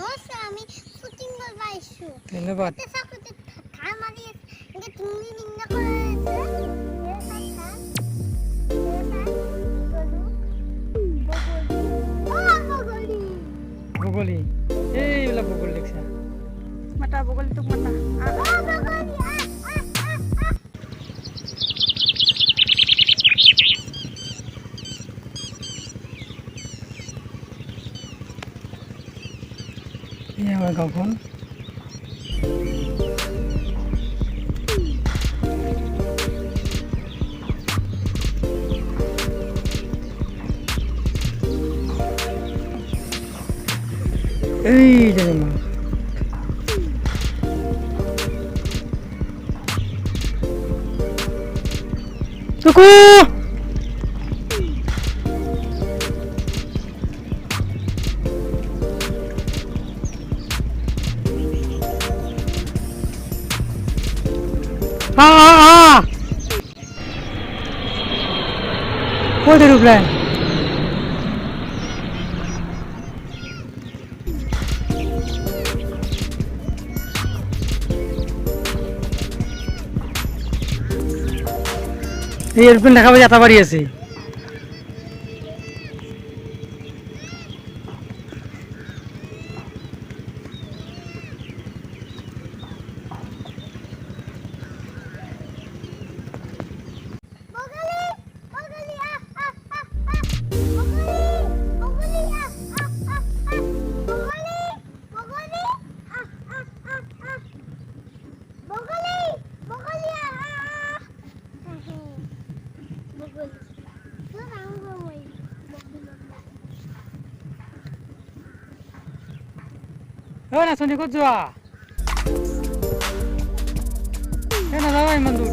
আমি শুটিং করব আইছো ধন্যবাদ তে সাকুতে ধার মারি একে তুমি নিন্না করে বগলি এইবিলাক বগলি দেখছা মাতা বগলি তোক মাতা এই আমাৰ গাঁওখন এই যে মা টুকু Hold it, Brian. এই এৰকম দেখাবো যাতা বাড়ি আছে ও না শুনি কত যোৱা এ না যাবা ইমান দূৰ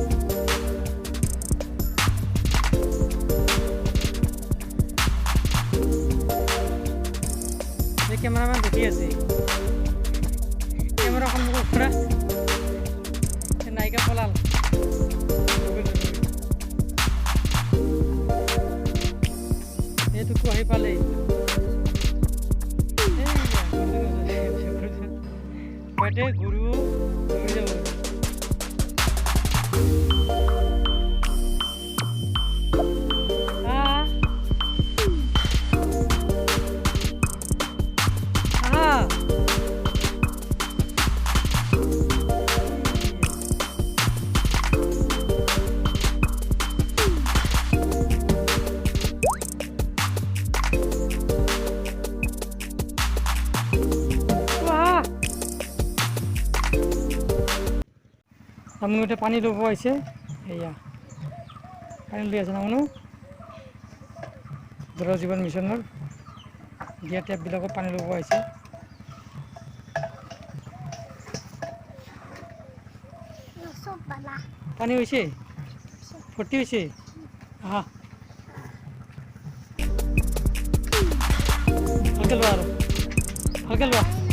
এই কেমেৰামেন দেখি আছে কেমেৰাখন মোক ঘূৰা নায়িকা পলাল এইটুকু আহি পালেই बैठे गुरु আমি ওটা পানি লব আইছে এইয়া পানি লৈ আছে না মানুহ জল জীবন মিছনৰ দিয়া টেপবিলাকত পানী লব আইছে পানী হৈছে ভৰ্তি হৈছে আহা ভালকে লোৱা আৰু ভালকে লোৱা